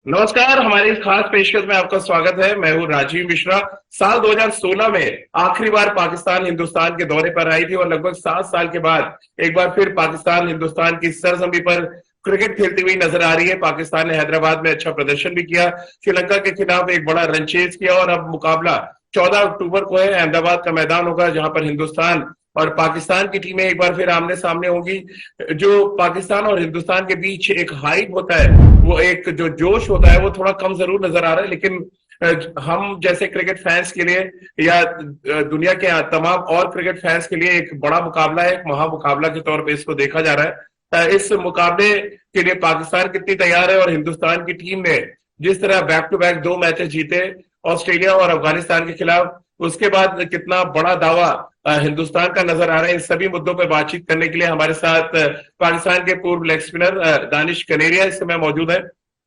नमस्कार। हमारी इस खास पेशकश में आपका स्वागत है। मैं हूं राजीव मिश्रा। साल 2016 में आखिरी बार पाकिस्तान हिंदुस्तान के दौरे पर आई थी और लगभग 7 साल के बाद एक बार फिर पाकिस्तान हिंदुस्तान की सरजमी पर क्रिकेट खेलती हुई नजर आ रही है। पाकिस्तान ने हैदराबाद में अच्छा प्रदर्शन भी किया, श्रीलंका के खिलाफ एक बड़ा रन चेज किया और अब मुकाबला 14 अक्टूबर को है। अहमदाबाद का मैदान होगा जहां पर हिंदुस्तान और पाकिस्तान की टीमें एक बार फिर आमने सामने होंगी। जो पाकिस्तान और हिंदुस्तान के बीच एक हाइप होता है, वो एक जो जोश होता है, वो थोड़ा कम जरूर नजर आ रहा है। लेकिन हम जैसे क्रिकेट फैंस के लिए या दुनिया के तमाम और क्रिकेट फैंस के लिए एक बड़ा मुकाबला है, एक महामुकाबला के तौर पे इसको देखा जा रहा है। इस मुकाबले के लिए पाकिस्तान कितनी तैयार है और हिंदुस्तान की टीम ने जिस तरह बैक टू बैक 2 मैचेस जीते ऑस्ट्रेलिया और अफगानिस्तान के खिलाफ, उसके बाद कितना बड़ा दावा हिंदुस्तान का नजर आ रहा है। इन सभी मुद्दों पर बातचीत करने के लिए हमारे साथ पाकिस्तान के पूर्व लेग स्पिनर दानिश कनेरिया इस समय मौजूद है।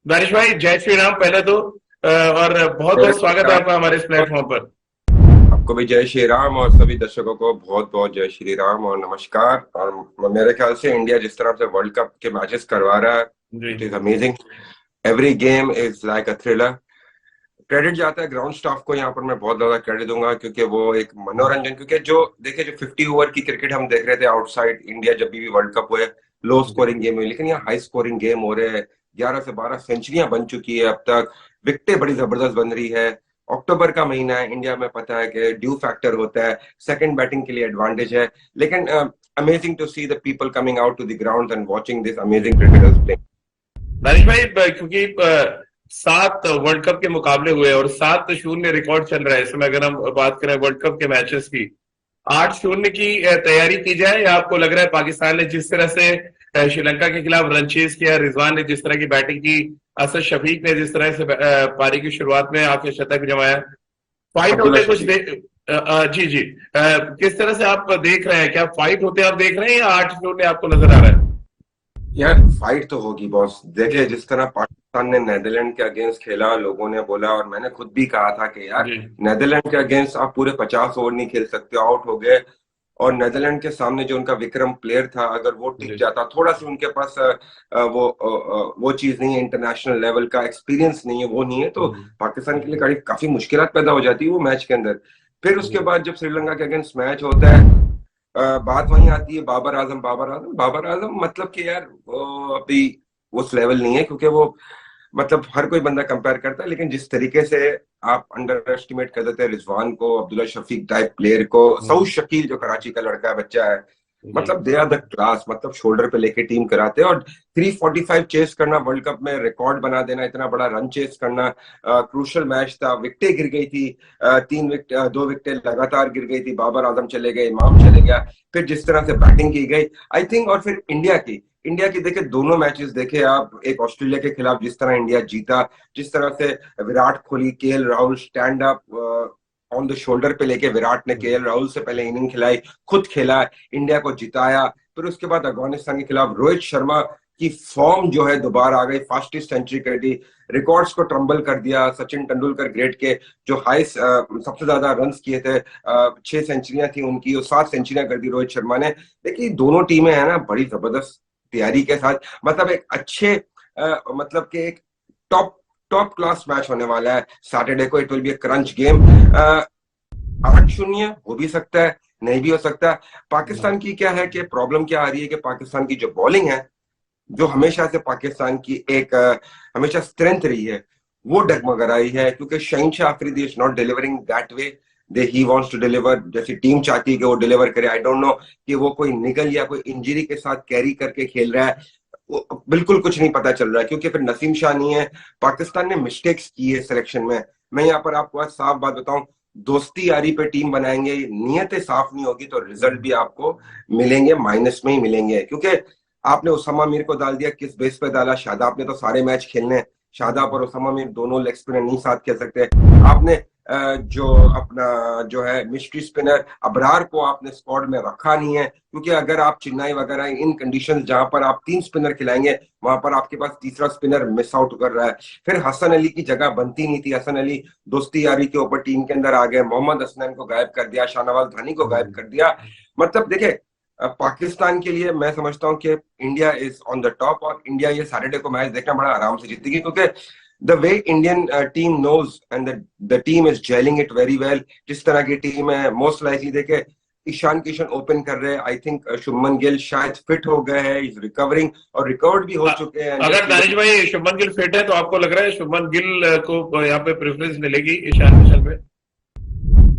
दानिश भाई, जय श्री राम पहले तो, और बहुत बहुत स्वागत है आपका हमारे इस प्लेटफॉर्म पर। आपको भी जय श्री राम और सभी दर्शकों को बहुत बहुत जय श्री राम और नमस्कार। और मेरे ख्याल से इंडिया जिस तरह से वर्ल्ड कप के मैचेस करवा रहा है, it is amazing. Every game is like a thriller. Credit जाता है ग्राउंड स्टाफ को, यहाँ पर मैं बहुत ज्यादा क्रेडिट दूंगा, क्योंकि वो एक मनोरंजन, क्योंकि जो देखिए जो 50 ओवर की क्रिकेट हम देख रहे थे आउटसाइड इंडिया जब भी वर्ल्ड कप हुए, लो स्कोरिंग गेम हुई, लेकिन यहाँ हाई स्कोरिंग गेम हो रहे हैं। 11 से 12 सेंचुरियां बन चुकी है अब तक, विकेटें बड़ी जबरदस्त बन रही है। अक्टूबर का महीना है, इंडिया में पता है कि ड्यू फैक्टर होता है, सेकंड बैटिंग के लिए एडवांटेज है, लेकिन amazing to see the people coming out to the ground and watching this amazing cricketers play. Danish भाई, क्योंकि 7 वर्ल्ड कप के मुकाबले हुए और 7-0 रिकॉर्ड चल रहा है इस समय, अगर हम बात करें वर्ल्ड कप के मैचेस की, 8-0 की तैयारी की जाए, या आपको लग रहा है पाकिस्तान ने जिस तरह से श्रीलंका के खिलाफ रन चेज किया, रिजवान ने जिस तरह की बैटिंग की, असद शफीक ने जिस तरह से पारी की शुरुआत में आके शतक जमाया, फाइट अब्दुल्ला होते कुछ शफीक। जी जी, किस तरह से आप देख रहे हैं? क्या फाइट होते आप देख रहे हैं या 8-0 आपको नजर आ रहा है? यार फाइट तो होगी बॉस। जी देखिए जिस तरह पाकिस्तान ने नेदरलैंड के अगेंस्ट खेला, लोगों ने बोला और मैंने खुद भी कहा था कि यार जी नेदरलैंड के अगेंस्ट आप पूरे 50 ओवर नहीं खेल सकते, आउट हो गए। और नेदरलैंड के सामने जो उनका विक्रम प्लेयर था, अगर वो टिक जी जाता, थोड़ा सा उनके पास वो चीज नहीं है, इंटरनेशनल लेवल का एक्सपीरियंस नहीं है, वो नहीं है, तो पाकिस्तान के लिए काफी मुश्किलात पैदा हो जाती है वो मैच के अंदर। फिर उसके बाद जब श्रीलंका के अगेंस्ट मैच होता है, बात वहीं आती है बाबर आजम। बाबर आजम मतलब कि यार वो अभी उस लेवल नहीं है, क्योंकि वो मतलब हर कोई बंदा कंपेयर करता है, लेकिन जिस तरीके से आप अंडर एस्टिमेट कर देते हैं रिजवान को, अब्दुल्ला शफीक टाइप प्लेयर को, सऊद शकील जो कराची का लड़का है, बच्चा है, जी मतलब दे आर द क्लास। मतलब शोल्डर पे लेके टीम कराते हैं। और 345 चेस करना, वर्ल्ड कप में रिकॉर्ड बना देना, इतना बड़ा रन चेस करना, क्रूशल मैच था, विकेटें गिर गई थी, 2 विकेटें लगातार गिर गई थी, बाबर आजम चले गए, इमाम चले गया, फिर जिस तरह से बैटिंग की गई आई थिंक। और फिर इंडिया की देखे दोनों मैचेस देखे आप, एक ऑस्ट्रेलिया के खिलाफ जिस तरह इंडिया जीता, जिस तरह से Virat Kohli, KL Rahul stand up on the shoulder पे लेके, विराट ने केएल राहुल से पहले इनिंग खिलाई, खुद खेला, इंडिया को जिताया। फिर उसके बाद अफगानिस्तान के खिलाफ रोहित शर्मा की फॉर्म जो है दोबारा आ गई, फास्टेस्ट सेंचुरी कर दी, रिकॉर्ड्स को ट्रम्बल कर दिया। सचिन तेंदुलकर ग्रेट के जो हाईएस्ट सबसे ज्यादा रन्स किए थे, 6 सेंचुरियां थी उनकी, और 7 सेंचुरियां कर दी रोहित शर्मा ने। देखिए दोनों टीमें है ना बड़ी जबरदस्त तैयारी के साथ, मतलब एक अच्छे मतलब कि एक टॉप टॉप क्लास मैच होने वाला है सैटरडे को। It will be a crunch game. 8-0 हो भी सकता है, नहीं भी हो सकता। पाकिस्तान की क्या है कि प्रॉब्लम क्या आ रही है कि पाकिस्तान की जो बॉलिंग है, जो हमेशा से पाकिस्तान की एक हमेशा स्ट्रेंथ रही है, वो डगमगाई है, क्योंकि Shaheen Shah Afridi is not delivering that way they he wants to deliver, जैसी टीम चाहती है कि वो डिलीवर करे। आई डोंट नो कि वो कोई निगल या कोई इंजरी के साथ कैरी करके खेल रहा है, वो बिल्कुल कुछ नहीं पता चल रहा है, क्योंकि फिर नसीम शाह नहीं है। पाकिस्तान ने मिस्टेक्स की है सिलेक्शन में। मैं यहाँ पर आपको आज साफ बात बताऊं, दोस्ती यारी पे टीम बनाएंगे, नियतें साफ नहीं होगी, तो रिजल्ट भी आपको मिलेंगे माइनस में ही मिलेंगे। क्योंकि आपने उसामा मीर को डाल दिया, किस बेस पे डाला? शादाब ने तो सारे मैच खेलने हैं, शादाब और उसामा मीर दोनों लेग स्पिनर नहीं साथ खेल सकते। आपने जो अपना जो है मिस्ट्री स्पिनर अबरार को आपने स्क्वाड में रखा नहीं है, क्योंकि अगर आप चेन्नई वगैरह इन कंडीशंस जहां पर आप 3 स्पिनर खिलाएंगे, वहां पर आपके पास तीसरा स्पिनर मिस आउट कर रहा है। फिर हसन अली की जगह बनती नहीं थी, हसन अली दोस्ती यारी के ऊपर टीम के अंदर आ गए, मोहम्मद हसनैन को गायब कर दिया, शाहनवाज धानी को गायब कर दिया। मतलब देखिए पाकिस्तान के लिए मैं समझता हूं कि India is on the top, और इंडिया ये सैटरडे को मैच देखना बड़ा आराम से जीतेगी, क्योंकि the way Indian team knows and the team is gelling it very well, जिस तरह की टीम है, मोस्ट लाइकली देखे ईशान किशन ओपन कर रहे हैं, आई थिंक शुभमन गिल शायद फिट हो गए हैं, इज रिकवरिंग और रिकवर्ड भी हो चुके हैं। अगर दानिश भाई शुभमन गिल फिट है तो आपको लग रहा है शुभमन गिल को यहाँ पे प्रेफरेंस मिलेगी ईशान किशन पे?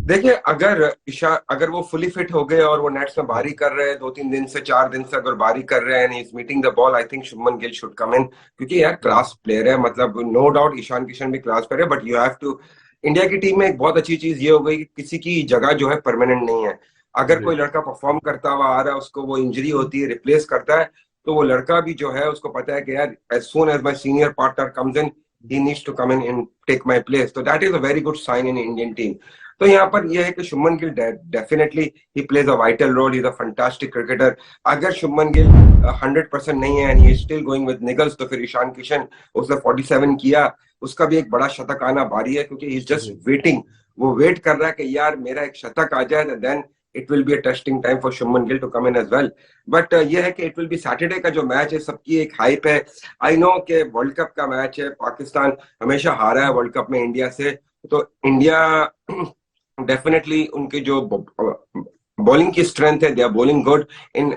देखिए, अगर वो फुली फिट हो गए और वो नेट्स में बारी कर रहे हैं 2-3 दिन से 4 दिन से, अगर बारी कर रहे हैं, is meeting the ball, I think Shubman Gill should come in, क्योंकि यार क्लास प्लेयर है, मतलब नो डाउट ईशान किशन भी क्लास प्लेयर है, but you have to, India की टीम में एक बहुत अच्छी चीज ये हो गई कि किसी की जगह जो है परमानेंट नहीं है। अगर कोई लड़का परफॉर्म करता हुआ आ रहा है, उसको वो इंजरी होती है, रिप्लेस करता है, तो वो लड़का भी जो है उसको पता है कि यार as soon as my senior partner comes in, he needs to come in and take my place. So that is a very good sign in Indian team. तो यहाँ पर यह है कि Shubman Gill definitely he plays a vital role, he is a fantastic cricketer. अगर शुभमन गिल 100% नहीं है and he is still going with niggles, तो फिर ईशान किशन, उसने 47 किया, उसका भी एक बड़ा शतक आना बारी है, क्योंकि ही इज जस्ट वेटिंग, वो वेट कर रहा है कि यार मेरा एक शतक आ जाए, then it will be a testing time for Shubman Gill to come in as well. But यह है कि इट विल बी सैटरडे का जो मैच है, सबकी एक हाइप है। आई नो कि वर्ल्ड कप का मैच है, पाकिस्तान हमेशा हारा है वर्ल्ड कप में इंडिया से, तो इंडिया डेफिनेटली उनकी जो बॉलिंग की स्ट्रेंथ है, they are bowling good in,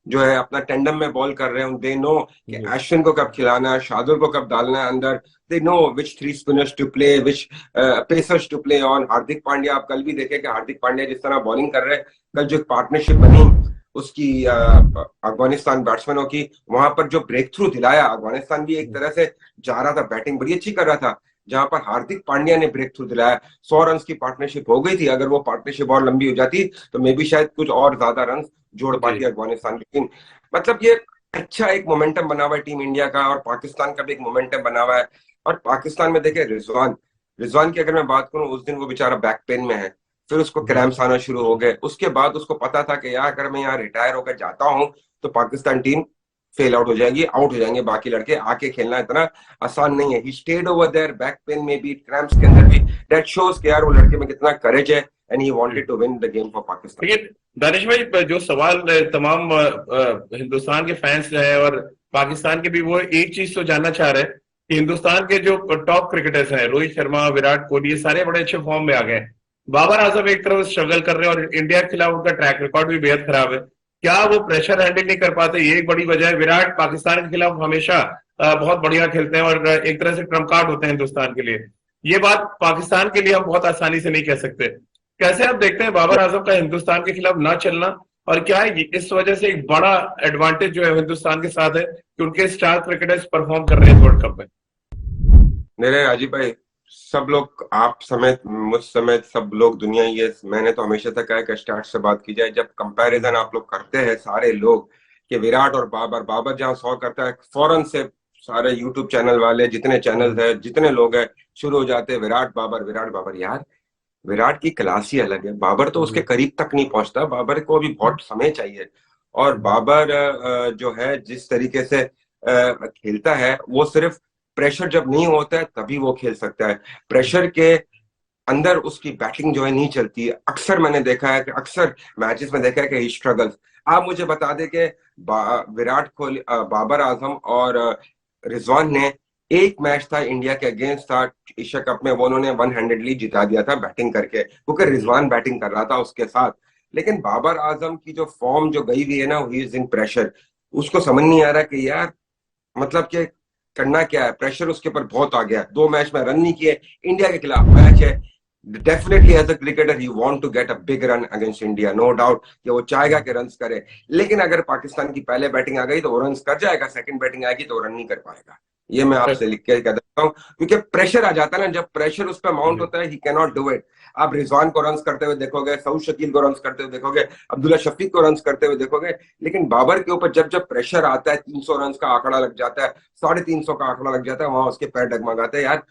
जो है अपना टेंडम में बॉल कर रहे हैं, दे नो कि अश्विन को कब खिलाना है, शार्दुल को कब डालना है अंदर, they know which 3 spinners to play, which pacers to play on. Hardik Pandya, आप कल भी देखे कि हार्दिक पांड्या जिस तरह बॉलिंग कर रहे हैं, कल जो पार्टनरशिप बनी उसकी अफगानिस्तान बैट्समैनों की, वहां पर जो ब्रेक थ्रू दिलाया, अफगानिस्तान भी एक तरह से जा रहा था, बैटिंग बड़ी अच्छी कर रहा था, जहां पर हार्दिक पांड्या ने ब्रेक थ्रू दिलाया, 100 रन की पार्टनरशिप हो गई थी। अगर वो पार्टनरशिप और लंबी हो जाती तो मे बी शायद कुछ और ज्यादा रन जोड़ पाती अफगानिस्तान की टीम। मतलब ये अच्छा एक मोमेंटम बना हुआ है टीम इंडिया का, और पाकिस्तान का भी एक मोमेंटम बना हुआ है। और पाकिस्तान में देखे रिजवान की अगर मैं बात करूं, उस दिन वो बेचारा बैक पेन में है, फिर उसको क्रैम्प्स आना शुरू हो गए, उसके बाद उसको पता था कि यार अगर मैं यहाँ रिटायर होकर जाता हूं तो पाकिस्तान टीम फेल आउट हो जाएगी, आउट हो जाएंगे बाकी लड़के, आके खेलना इतना आसान नहीं है। He stayed over there, back pain में भी, क्रैम्प्स के अंदर भी, दैट शोज कि यार वो लड़के में कितना करेज है, and he wanted to win the game for Pakistan. लेकिन दानिश भाई, जो सवाल तमाम हिंदुस्तान के फैंस हैं और पाकिस्तान के भी, वो एक चीज तो जानना चाह रहे हैं कि हिंदुस्तान के जो टॉप क्रिकेटर्स हैं, रोहित शर्मा, विराट कोहली, ये सारे बड़े अच्छे फॉर्म में आ गए। बाबर आजम एक तरफ स्ट्रगल कर रहे हैं और इंडिया के खिलाफ उनका ट्रैक रिकॉर्ड भी बेहद खराब है। क्या वो प्रेशर हैंडल नहीं कर पाते? ये एक बड़ी वजह है। विराट पाकिस्तान के खिलाफ हमेशा बहुत बढ़िया खेलते हैं और एक तरह से ट्रम्प कार्ड होते हैं हिंदुस्तान के लिए। ये बात पाकिस्तान के लिए हम बहुत आसानी से नहीं कह सकते। कैसे आप देखते हैं बाबर आजम का हिंदुस्तान के खिलाफ ना चलना, और क्या है इस वजह से एक बड़ा एडवांटेज जो है हिंदुस्तान के साथ है कि उनके स्टार क्रिकेटर्स परफॉर्म कर रहे हैं वर्ल्ड कप में? मेरे अजीब भाई, सब लोग, आप समेत, मुझ समेत सब लोग, दुनिया, ये मैंने तो हमेशा तक कहा कि स्टार्ट से बात की जाए, जब कंपैरिजन आप लोग करते हैं सारे लोग कि विराट और बाबर जहां 100 करता है, फौरन से सारे यूट्यूब चैनल वाले, जितने चैनल है, जितने लोग हैं, शुरू हो जाते हैं विराट बाबर। यार विराट की क्लास ही अलग है, बाबर तो उसके करीब तक नहीं पहुंचता, बाबर को अभी बहुत समय चाहिए। और बाबर जो है जिस तरीके से खेलता है, वो सिर्फ प्रेशर जब नहीं होता है तभी वो खेल सकता है, प्रेशर के अंदर उसकी बैटिंग जो है नहीं चलती है। अक्सर मैंने देखा है कि, अक्सर मैचेस में देखा है कि ही स्ट्रगल्स। आप मुझे बता दें कि विराट कोहली, बाबर आजम और रिजवान ने, एक मैच था इंडिया के अगेंस्ट था एशिया कप में, वो उन्होंने 100 जिता दिया था बैटिंग करके, क्योंकि रिजवान बैटिंग कर रहा था उसके साथ। लेकिन बाबर आजम की जो फॉर्म जो गई हुई है ना, ही इज इन प्रेशर, उसको समझ नहीं आ रहा कि यार मतलब कि करना क्या है, प्रेशर उसके ऊपर बहुत आ गया। 2 मैच में रन नहीं किए, इंडिया के खिलाफ मैच है, definitely as a cricketer he want to get a big run against India, no doubt कि वो चाहेगा कि रन्स करे। लेकिन अगर पाकिस्तान की पहले बैटिंग आ गई तो वो रन्स कर जाएगा, सेकंड बैटिंग आएगी तो वो रन नहीं कर पाएगा। ये मैं आपसे लिख के कह देता हूँ, क्योंकि प्रेशर आ जाता है ना, जब प्रेशर उस पर माउंट होता है, he can not do it. आप रिजवान को रन्स करते हुए देखोगे, सऊद शकील को रन्स करते हुए देखोगे, अब्दुल्ला शफीक को रन्स करते हुए देखोगे, लेकिन बाबर के ऊपर जब जब प्रेशर आता है, 300 रन का आंकड़ा लग जाता है, 350 का आंकड़ा लग जाता है, वहां उसके पैर डगमगाते हैं, यार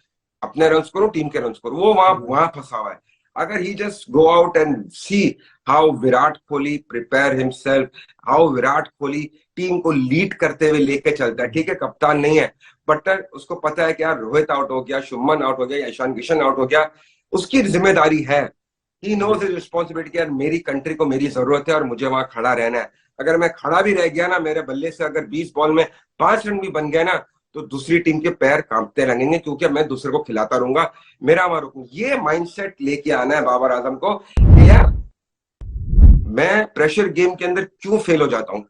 अपने रन्स करो, टीम के रन्स करो, वो वहां फंसा हुआ है। अगर he just go out and see how Virat Kohli prepare himself, how Virat Kohli team को लीड करते हुए लेके चलता है। ठीक है, कप्तान नहीं है, बट उसको पता है कि यार रोहित आउट हो गया, शुभमन आउट हो गया, ईशान किशन आउट हो गया, उसकी जिम्मेदारी है, ही नोज हिज रिस्पॉन्सिबिलिटी, यार मेरी कंट्री को मेरी जरूरत है और मुझे वहां खड़ा रहना है। अगर मैं खड़ा भी रह गया ना, मेरे बल्ले से अगर 20 बॉल में 5 रन भी बन गए ना, तो दूसरी टीम के पैर कांपते लगेंगे, क्योंकि मैं दूसरे को खिलाता रहूंगा, मेरा मारूंगा। ये माइंडसेट लेके आना है बाबर आजम को कि यार मैं प्रेशर गेम के अंदर क्यों फेल हो जाता हूँ,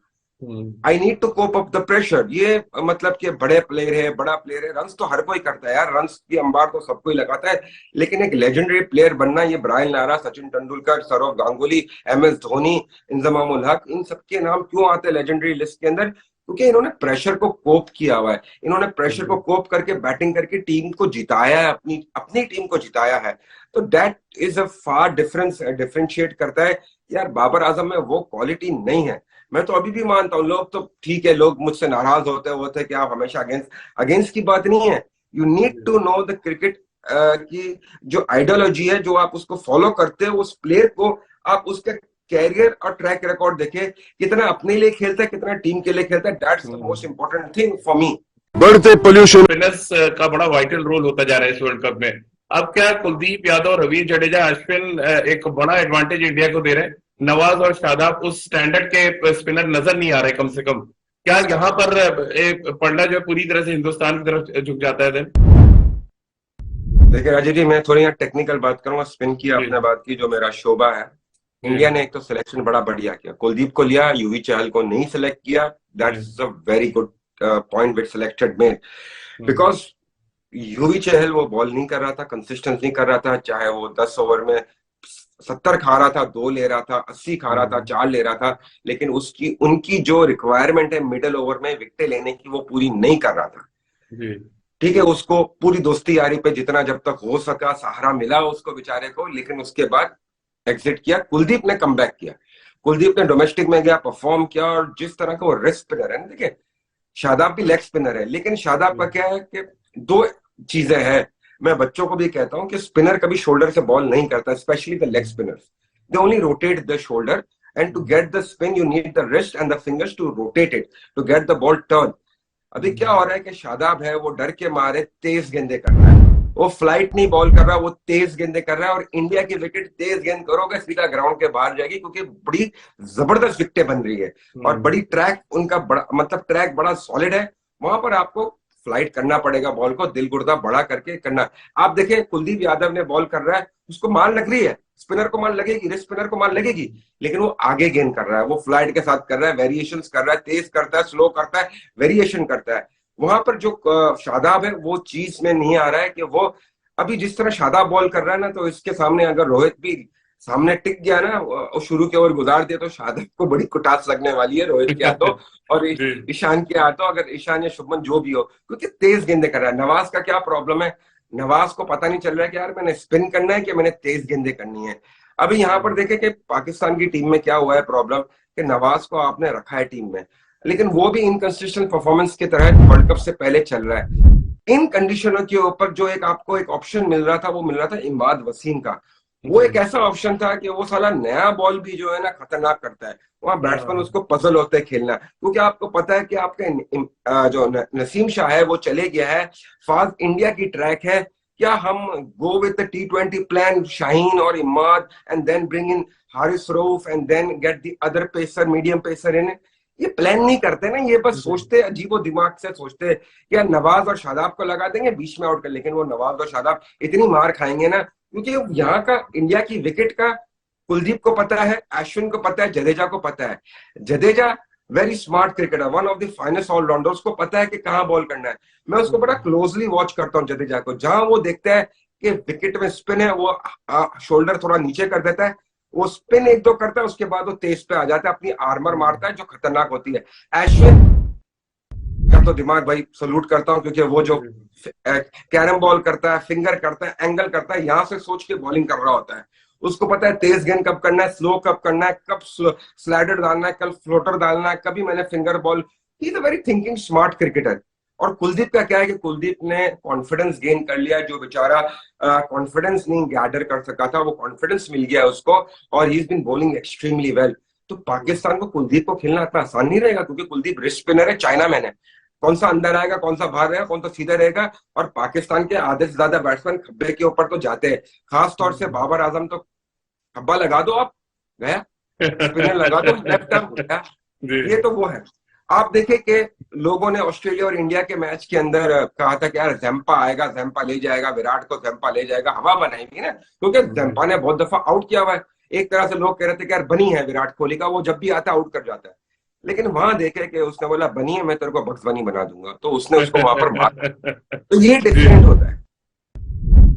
I need to cope up the pressure. ये मतलब कि बड़े प्लेयर है, बड़ा प्लेयर है, रन्स तो हर कोई करता है यार, रन्स की अंबार तो सब कोई लगाता है, लेकिन एक लेजेंडरी प्लेयर बनना, ये Brian Lara, Sachin Tendulkar, Sourav Ganguly, MS Dhoni, Inzamam ul Haq, इन सबके नाम क्यों आते हैं लेजेंडरी लिस्ट के अंदर? क्योंकि इन्होंने प्रेशर को कोप किया हुआ है, इन्होंने प्रेशर को कोप करके बैटिंग करके टीम को जिताया है, अपनी अपनी टीम को जिताया है। तो that is a far differentiate करता है। यार बाबर आजम में वो क्वालिटी नहीं है। मैं तो अभी भी मानता हूँ, लोग तो ठीक है, लोग मुझसे नाराज होते हैं कि आप हमेशा अगेंस्ट की बात नहीं है। You need to know the cricket की जो आइडियोलॉजी है, जो आप उसको फॉलो करते हो, उस प्लेयर को आप उसका कैरियर और ट्रैक रिकॉर्ड देखे, कितना अपने लिए खेलता है, कितना टीम के लिए खेलता है। That's the most important thing for me. बढ़ते पोल्यूशन स्पिनर्स का बड़ा वाइटल रोल होता जा रहा है इस वर्ल्ड कप में। अब क्या कुलदीप यादव, रवींद्र जडेजा, अश्विन एक बड़ा एडवांटेज इंडिया को दे रहे हैं? नवाज और शादाब उस स्टैंडर्ड के स्पिनर नजर नहीं आ रहे कम से कम। क्या यहाँ पर पड़ना जो है पूरी तरह से हिंदुस्तान की तरफ झुक जाता है दिन? देखिए राजीव जी, मैं थोड़ी यहाँ टेक्निकल बात करूंगा। स्पिन की आपने बात की, जो मेरा शोबा है, इंडिया ने एक तो सिलेक्शन बड़ा बढ़िया किया, कुलदीप को लिया, युवी चहल को नहीं सिलेक्ट किया। That's a very good point which selected में, बिकॉज युवी चहल वो बॉल नहीं कर रहा था, कंसिस्टेंस नहीं कर रहा था, चाहे वो 10 ओवर में 70 खा रहा था, 2 ले रहा था, 80 खा रहा था, 4 ले रहा था, लेकिन उसकी उनकी जो रिक्वायरमेंट है मिडिल ओवर में विकेट लेने की, वो पूरी नहीं कर रहा था। ठीक है, उसको पूरी दोस्ती यारी पे जितना जब तक हो सका सहारा मिला उसको बेचारे को, लेकिन उसके बाद एग्जिट किया। कुलदीप ने कमबैक किया, कुलदीप ने डोमेस्टिक में गया, परफॉर्म किया, और जिस तरह का वो रेस्ट स्पिनर है ना, देखिए शादाब भी लेग स्पिनर है, लेकिन शादाब का क्या है कि 2 चीजें हैं। मैं बच्चों को भी कहता हूं कि स्पिनर कभी शोल्डर से बॉल नहीं करता, specially the leg spinners, they only rotate the shoulder, and to get the spin you need the wrist and the fingers to rotate it to get the ball turn. अभी क्या हो रहा है कि शादाब है, वो डर के मारे तेज गेंदे कर रहा है, वो फ्लाइट नहीं बॉल कर रहा, वो तेज गेंदे कर रहा है, और इंडिया की विकेट तेज गेंद करोगे सीधा ग्राउंड के बाहर जाएगी, क्योंकि बड़ी जबरदस्त विकेटें बन रही है, और बड़ी ट्रैक उनका बड़ा, मतलब ट्रैक बड़ा सॉलिड है, वहां पर आपको फ्लाइट करना पड़ेगा, बॉल को दिल गुर्दा बड़ा करके करना। आप देखिए कुलदीप यादव ने बॉल कर रहा है, उसको मार लग रही है, स्पिनर को मार लगेगी, रिस्ट स्पिनर को मार लगेगी, लेकिन वो आगे गेंद कर रहा है, वो फ्लाइट के साथ कर रहा है, वेरिएशंस कर रहा है, तेज करता है, स्लो करता है, वेरिएशन करता है। वहां पर जो शादाब है वो चीज में नहीं आ रहा है कि वो अभी जिस तरह शादाब बॉल कर रहा है ना, तो इसके सामने अगर रोहित भी सामने टिक गया ना और शुरू की ओवर गुजार दिया, तो शादाब को बड़ी कुटास लगने वाली है रोहित के हाथों और ईशान के हाथों, अगर ईशान या शुभमन जो भी हो, क्योंकि तेज गेंदे कर रहा है। नवाज का क्या प्रॉब्लम है, नवाज को पता नहीं चल रहा है कि यार मैंने स्पिन करना है कि मैंने तेज गेंदे करनी है। अभी यहाँ पर देखें कि पाकिस्तान की टीम में क्या हुआ है प्रॉब्लम, कि नवाज को आपने रखा है टीम में, लेकिन वो भी इनकंसिस्टेंट परफॉर्मेंस के तरह वर्ल्ड कप से पहले चल रहा है। इन कंडीशनों के ऊपर जो एक आपको एक ऑप्शन मिल रहा था, वो मिल रहा था इमाद वसीम का। वो एक ऐसा ऑप्शन था कि वो साला नया बॉल भी जो है ना खतरनाक करता है, वहां बैट्समैन उसको पजल होते हैं खेलना, क्योंकि आपको पता है कि आपके जो नसीम शाह है वो चले गया है, फास्ट इंडिया की ट्रैक है, क्या हम go with the T20 plan, Shaheen और Imad, and then bring in Haris Rauf and then get the other pacer, medium pacer in? ये प्लान नहीं करते ना, ये बस सोचते अजीबो दिमाग से सोचते कि यार नवाज और शादाब को लगा देंगे बीच में आउट कर, लेकिन वो नवाज और शादाब इतनी मार खाएंगे ना, क्योंकि यहाँ का इंडिया की विकेट का कुलदीप को पता है, अश्विन को पता है, जडेजा को पता है। Jadeja very smart cricketer, one of the finest allrounder, उसको पता है कि कहाँ बॉल करना है। मैं उसको बड़ा क्लोजली वॉच करता हूँ जडेजा को, जहां वो देखता है कि विकेट में स्पिन है, वो शोल्डर थोड़ा नीचे कर देता है, वो स्पिन 1-2 करता है, उसके बाद वो तेज पे आ जाता है, अपनी आर्मर मारता है जो खतरनाक होती है। अश्विन का तो दिमाग भाई सल्यूट करता हूं, क्योंकि वो जो कैरम बॉल करता है, फिंगर करता है, एंगल करता है, यहां से सोच के बॉलिंग कर रहा होता है। उसको पता है तेज गेंद कब करना है, स्लो कब करना है, कब स्लाइडर डालना है, कल फ्लोटर डालना है, कभी मैंने finger ball. He is a very thinking smart cricketer. और कुलदीप का क्या है कि कुलदीप ने कॉन्फिडेंस गेन कर लिया, जो बेचारा कॉन्फिडेंस नहीं गैदर कर सका था, वो कॉन्फिडेंस मिल गया उसको, और he is been bowling extremely well. तो पाकिस्तान को कुलदीप को खेलना इतना आसान नहीं रहेगा, क्योंकि कुलदीप रिस्ट स्पिनर है, चाइना मैन है, कौन सा अंदर आएगा, कौन सा बाहर रहेगा, कौन सा सीधा रहेगा। और पाकिस्तान के आधे से ज्यादा बैट्समैन खब्बे के ऊपर तो जाते हैं, खास तौर से बाबर आजम, तो खब्बा लगा दो आप, गया स्पिनर लगा दो, लेफ्ट आर्म गया, ये तो वो है। आप देखें कि लोगों ने ऑस्ट्रेलिया और इंडिया के मैच के अंदर कहा था कि यार जैम्पा आएगा, जैम्पा ले जाएगा विराट को, जैम्पा ले जाएगा, हवा बनाई थी ना, क्योंकि जैम्पा ने बहुत दफा आउट किया हुआ है। एक तरह से लोग कह रहे थे कि यार बनी है विराट कोहली का, वो जब भी आता है आउट कर जाता है। लेकिन वहां देखे कि उसने बोला बनी है, मैं तेरे को बक्स बनी बना दूंगा, तो उसने उसको वहां पर मारा। तो ये जी। डिफरेंट होता है।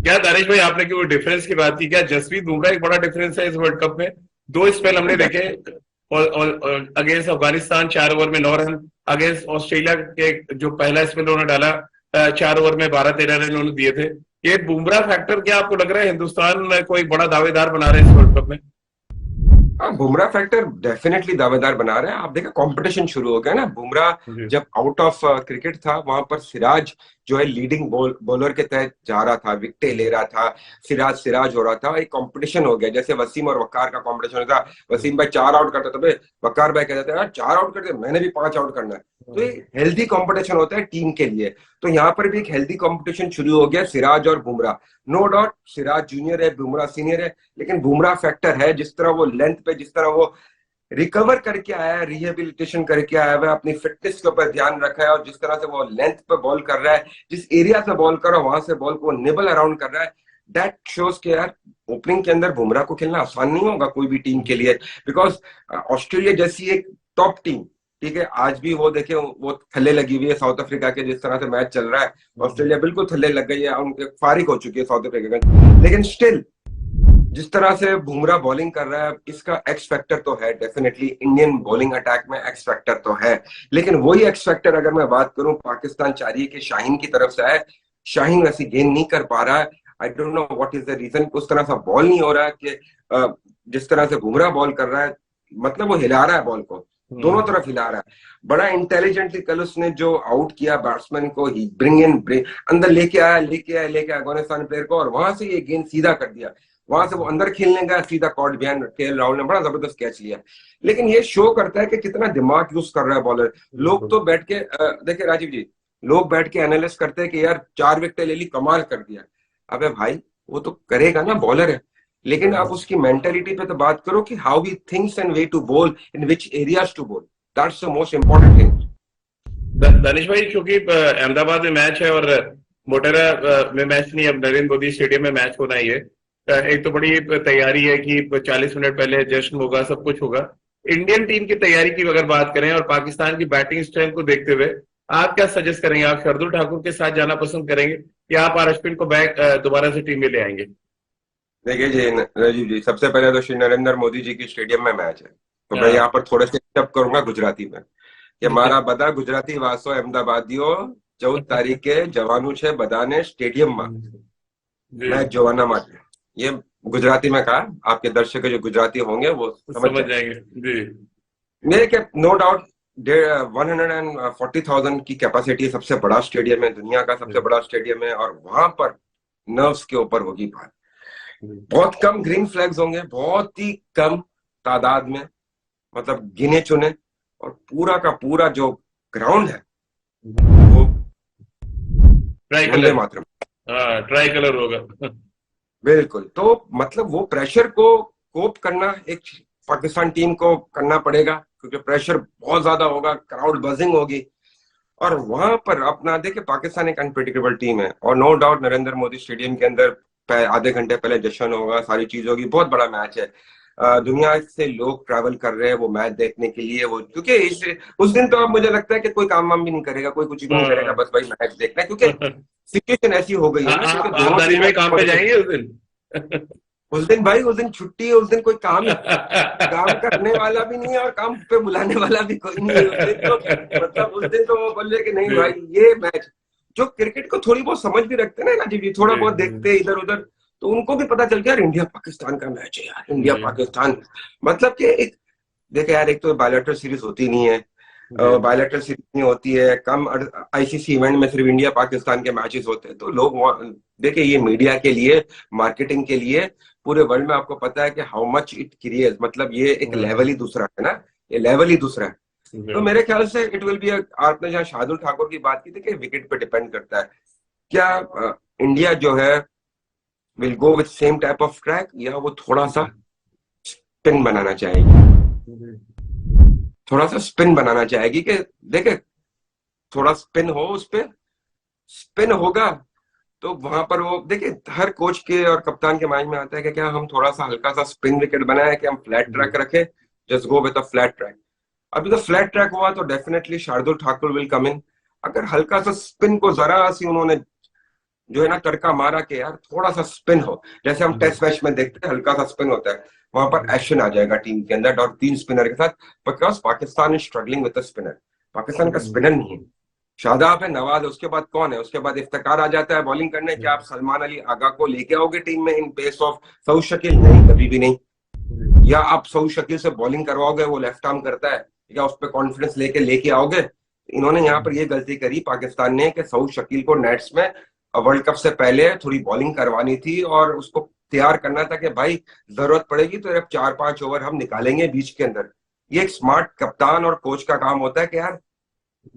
क्या दानिश भाई, आपने कि वो डिफरेंस की बात की, क्या जसप्रीत बुमराह एक बड़ा डिफरेंस है इस वर्ल्ड कप में? दो स्पेल हमने देखे, और अगेंस्ट अफगानिस्तान 4 ओवर में 9 रन, अगेंस्ट ऑस्ट्रेलिया के जो पहला स्पेल उन्होंने डाला 4 ओवर में 12-13 रन उन्होंने दिए थे। ये बुमराह फैक्टर क्या आपको लग रहा है हिंदुस्तान में कोई बड़ा दावेदार बना रहे हैं इस वर्ल्ड कप में? हाँ, बुमराह फैक्टर डेफिनेटली दावेदार बना रहे हैं। आप देखा कंपटीशन शुरू हो गया ना, बुमराह जी। जब आउट ऑफ क्रिकेट था वहां पर सिराज जो है लीडिंग बॉलर के तहत जा रहा था, विकेटें ले रहा था, सिराज सिराज हो रहा था, एक कंपटीशन हो गया, जैसे वसीम और वकार का कंपटीशन होता। वसीम भाई 4 आउट करता था, वकार भाई कहते थे यार 4 आउट करते, मैंने भी 5 आउट करना है। तो ये हेल्दी कंपटीशन होता है टीम के लिए। तो यहाँ पर भी एक हेल्दी कंपटीशन शुरू हो गया, सिराज और Bumrah. No doubt Siraj junior है, बुमराह सीनियर है, लेकिन बुमराह फैक्टर है, जिस तरह वो लेंथ पे, जिस तरह वो रिकवर करके आया है, रिहेबिलिटेशन करके आया है, अपनी फिटनेस के ऊपर ध्यान रखा है, और जिस तरह से वो लेंथ पे बॉल कर रहा है, जिस एरिया से बॉल कर रहा है वहां से बॉल को निबल अराउंड कर रहा है, दैट शोज के यार ओपनिंग के अंदर बुमराह को खेलना आसान नहीं होगा कोई भी टीम के लिए। बिकॉज ऑस्ट्रेलिया जैसी एक टॉप टीम, ठीक है, आज भी वो देखे वो थल्ले लगी हुई है साउथ अफ्रीका के, जिस तरह से मैच चल रहा है ऑस्ट्रेलिया बिल्कुल थल्ले लग गई है, उनके फारिग हो चुकी है साउथ अफ्रीका का। लेकिन स्टिल जिस तरह से बुमराह बॉलिंग कर रहा है, इसका एक्स फैक्टर तो है डेफिनेटली, इंडियन बॉलिंग अटैक में एक्स फैक्टर तो है। लेकिन वही एक्स फैक्टर अगर मैं बात करूं, पाकिस्तान चाह रही है कि शाहीन की तरफ से आए, शाहीन वैसी गेंद नहीं कर पा रहा है। I don't know what is the reason, उस तरह सा बॉल नहीं हो रहा है कि जिस तरह से बुमराह बॉल कर रहा है, मतलब वो हिला रहा है बॉल को, दोनों तरफ हिला रहा है। बड़ा इंटेलिजेंटली कल उसने जो आउट किया बैट्समैन को, ही ब्रिंग इन अंदर लेके आया अफगानिस्तान प्लेयर को, और वहां से ये गेंद सीधा कर दिया। वहां से वो अंदर खेलने गया, सीधा कॉट बिहाइंड, केएल राहुल ने बड़ा जबरदस्त कैच लिया। लेकिन ये शो करता है कि कितना दिमाग यूज कर रहा है बॉलर। लोग तो बैठ के देखिए राजीव जी, लोग बैठ के एनालिस करते हैं कि यार 4 विकेटें ले ली, कमाल कर दिया। अबे भाई वो तो करेगा ना, बॉलर है। लेकिन आप उसकी मेंटेलिटी पे तो बात करो कि how he thinks and way to bowl, in which areas to bowl, that's the most important thing. Danish भाई, क्योंकि अहमदाबाद में मैच है और मोटेरा में मैच नहीं, अब नरेंद्र मोदी स्टेडियम में मैच होना ही है। एक तो बड़ी तैयारी है कि 40 मिनट पहले जश्न होगा, सब कुछ होगा। इंडियन टीम की तैयारी की अगर बात करें और पाकिस्तान की बैटिंग स्ट्रेंथ को देखते हुए, आप क्या सजेस्ट करेंगे? आप शार्दुल ठाकुर के साथ जाना पसंद करेंगे या आप अश्विन को बैक दोबारा से टीम में ले आएंगे? देखिए जी राजीव जी, सबसे पहले तो श्री नरेंद्र मोदी जी की स्टेडियम में मैच है, तो मैं हाँ। यहाँ पर थोड़े से टप करूंगा गुजराती में कि मारा बदा गुजराती वासो अहमदाबादियो 14 તારીખે જવાનું છે બધાને સ્ટેડિયમમાં जी, मैच જોવાના માટે। ये गुजराती में कहा, आपके दर्शक जो गुजराती होंगे वो समझ समझ जाए। जाएंगे। जी। मेरे क्या नो डाउट 140,000 की कैपेसिटी, सबसे बड़ा स्टेडियम है, दुनिया का सबसे बड़ा स्टेडियम है, और वहां पर नर्व्स के ऊपर होगी बात। बहुत कम ग्रीन फ्लैग्स होंगे, बहुत ही कम तादाद में, मतलब गिने चुने, और पूरा का पूरा जो ग्राउंड है वो ट्राई वंदे कलर। मातरम। हाँ, ट्राई कलर होगा। बिल्कुल, तो मतलब वो प्रेशर को कोप करना एक पाकिस्तान टीम को करना पड़ेगा, क्योंकि प्रेशर बहुत ज्यादा होगा, क्राउड बजिंग होगी। और वहां पर अपना देखे, पाकिस्तान एक अनप्रेडिक्टेबल टीम है, और no doubt Narendra Modi stadium के अंदर आधे घंटे पहले जश्न होगा, सारी चीज होगी, बहुत बड़ा मैच है। दुनिया से लोग ट्रैवल कर रहे हैं वो मैच देखने के लिए, वो क्योंकि उस दिन तो अब मुझे लगता है कि कोई काम वाम भी नहीं करेगा, कोई कुछ भी नहीं करेगा, बस भाई मैच देखना है, क्योंकि सिचुएशन ऐसी हो गई है ना, क्योंकि आप दोनों दानिश टीमें भाई काम पे जाएंगे उस दिन? उस दिन भाई, उस दिन छुट्टी है, उस दिन कोई काम काम करने वाला भी नहीं है और काम पे बुलाने वाला भी कोई नहीं है उस दिन। तो मतलब उस दिन तो वो बोले कि नहीं जी, भाई, ये मैच जो क्रिकेट को थोड़ी बहुत समझ भी रखते हैं ना राजीव जी, थोड़ा बहुत देखते हैं इधर उधर, तो उनको भी पता चल गया यार इंडिया पाकिस्तान का मैच है यार, इंडिया जी, पाकिस्तान। मतलब कि एक देखे यार, एक तो बायलैटरल सीरीज होती नहीं है, जी, बायलैटरल सीरीज नहीं होती है, कम आईसीसी इवेंट में सिर्फ इंडिया पाकिस्तान के मैचेस होते हैं, तो लोग देखिए ये मीडिया के लिए, मार्केटिंग के लिए, पूरे वर्ल्ड में आपको पता है कि हाउ मच इट क्रिएट, मतलब ये एक लेवल ही दूसरा है ना, ये लेवल ही दूसरा है। तो मेरे ख्याल से इट विल बी, आपने जहाँ शार्दुल ठाकुर की बात की थी कि विकेट पे डिपेंड करता है, क्या इंडिया जो है will go with same type of track, या वो थोड़ा सा स्पिन बनाना चाहेगी। थोड़ा सा स्पिन बनाना चाहेगी कि देखे थोड़ा स्पिन हो, उस पे स्पिन होगा तो वहां पर वो देखिए हर कोच के और कप्तान के माइंड में आता है कि क्या हम थोड़ा सा हल्का सा स्पिन विकेट बनाए कि हम फ्लैट ट्रैक रखें, just go with a flat track. अभी तो फ्लैट ट्रैक हुआ तो definitely Shardul Thakur will come in. अगर हल्का सा स्पिन को जरा सी उन्होंने जो है ना तड़का मारा कि यार थोड़ा सा स्पिन हो, जैसे हम टेस्ट मैच में देखते हैं हल्का सा स्पिन होता है, वहां पर एक्शन आ जाएगा टीम के अंदर और 3 स्पिनर के साथ, because Pakistan is struggling with the spinner. Pakistan का स्पिनर नहीं है, शादाब है, नवाज है, उसके बाद कौन है, उसके बाद इफ्तिकार आ जाता है बॉलिंग करने। क्या आप सलमान अली आगा को लेके आओगे टीम में in place of Saud Shakeel? नहीं, कभी भी नहीं। या आप सऊद शकील से बॉलिंग करवाओगे, वो लेफ्ट आर्म करता है, या उस पर कॉन्फिडेंस लेके आओगे? इन्होंने यहाँ पर ये गलती करी पाकिस्तान ने कि सऊद शकील को नेट्स में वर्ल्ड कप से पहले थोड़ी बॉलिंग करवानी थी और उसको तैयार करना था कि भाई जरूरत पड़ेगी तो 4-5 ओवर हम निकालेंगे बीच के अंदर। ये एक स्मार्ट कप्तान और कोच का काम होता है कि यार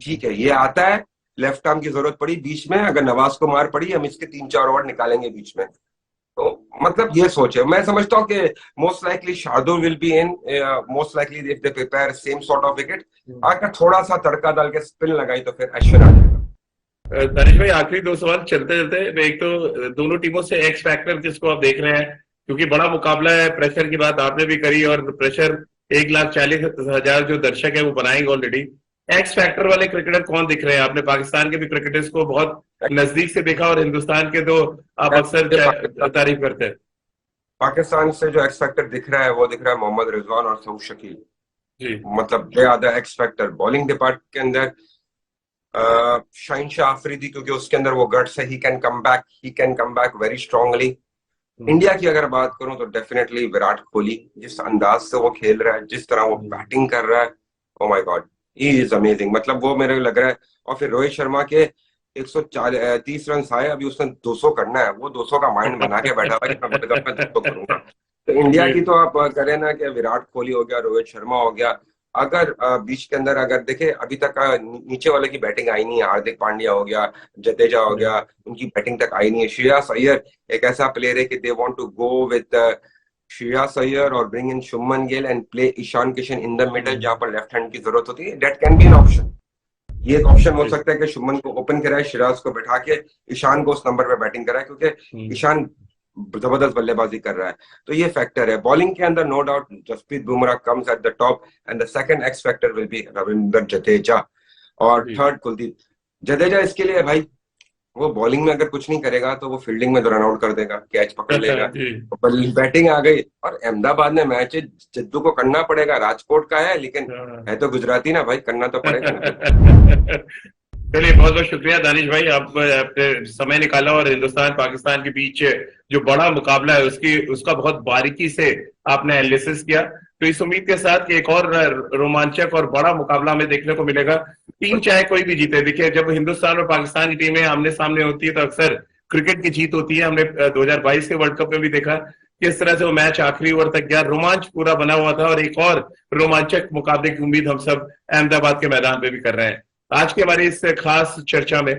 ठीक है ये आता है, लेफ्ट आर्म की जरूरत पड़ी बीच में, अगर नवाज को मार पड़ी हम इसके 3-4 ओवर निकालेंगे बीच में। तो मतलब ये सोच है। मैं समझता हूँ कि most likely Shardul will be in, most likely if they prepare same sort of wicket. अगर थोड़ा सा तड़का डाल के स्पिन लगाई तो फिर अश्विन आ जाएगा। दानिश भाई, आखिरी 2 सवाल चलते चलते, एक तो दोनों टीमों से एक्स फैक्टर किसको आप देख रहे हैं, क्योंकि बड़ा मुकाबला है, प्रेशर की बात आपने भी करी और प्रेशर 1,40,000 जो दर्शक है वो बनाएंगे ऑलरेडी। एक्स फैक्टर वाले क्रिकेटर कौन दिख रहे हैं? आपने पाकिस्तान के भी क्रिकेटर्स को बहुत नजदीक से देखा और हिंदुस्तान के तो आप अक्सर तारीफ करते हैं। पाकिस्तान से जो एक्स फैक्टर दिख रहा है वो दिख रहा है मोहम्मद रिजवान और सऊद शकील जी। मतलब they are the X factor bowling depart के अंदर। शाहीन शाह आफरीदी क्योंकि उसके अंदर वो गट्स है, he can come back very strongly. India की अगर बात करूं तो डेफिनेटली विराट कोहली, जिस अंदाज से वो खेल रहा है, जिस तरह वो बैटिंग कर रहा है, oh my God he is amazing. मतलब वो मेरे को लग रहा है। और फिर रोहित शर्मा के 130 रन आए, अभी उसने 200 करना है, वो 200 का माइंड बना के बैठा हुआ है कि मैं वर्ल्ड कप में 200 करूंगा। तो इंडिया की तो आप करें ना कि विराट कोहली हो गया, रोहित शर्मा हो गया। अगर बीच के अंदर अगर देखे अभी तक नीचे वाले की बैटिंग आई नहीं है, हार्दिक पांड्या हो गया, जडेजा हो गया, उनकी बैटिंग तक आई नहीं है। श्रेयस अय्यर एक ऐसा प्लेयर है कि they want to go with Shreyas Iyer और bring in Shubman Gill and play Ishan Kishan in the middle, जहां पर लेफ्ट हैंड की जरूरत होती है। That can be an option. ये एक ऑप्शन हो सकता है कि शुभमन को ओपन कराए, श्रेयस को बैठा के ईशान को उस नंबर पे बैटिंग कराए, क्योंकि ईशान जबरदस्त बल्लेबाजी कर रहा है। तो ये फैक्टर है बॉलिंग के अंदर, no doubt Jasprit Bumrah comes at the top and the second X factor will be Ravindra Jadeja और थर्ड कुलदीप। जडेजा इसके लिए भाई वो बॉलिंग में अगर कुछ नहीं करेगा तो वो फील्डिंग में रन आउट कर देगा, कैच पकड़ लेगा। बैटिंग आ गई और अहमदाबाद में मैच है, जद्दू को करना पड़ेगा, राजकोट का है लेकिन है तो गुजराती ना भाई, करना तो पड़ेगा ना। चलिए, बहुत बहुत शुक्रिया दानिश भाई, आपने समय निकाला और हिंदुस्तान पाकिस्तान के बीच जो बड़ा मुकाबला है उसका बहुत बारीकी से आपने एनालिसिस किया। तो इस उम्मीद के साथ कि एक और रोमांचक और बड़ा मुकाबला हमें देखने को मिलेगा। टीम चाहे कोई भी जीते, देखिए जब हिंदुस्तान और पाकिस्तान की टीमें आमने सामने होती है तो अक्सर क्रिकेट की जीत होती है। हमने 2022 के वर्ल्ड कप में भी देखा किस तरह से वो मैच आखिरी ओवर तक गया, रोमांच पूरा बना हुआ था, और एक और रोमांचक मुकाबले की उम्मीद हम सब अहमदाबाद के मैदान में भी कर रहे हैं। आज के हमारी इस खास चर्चा में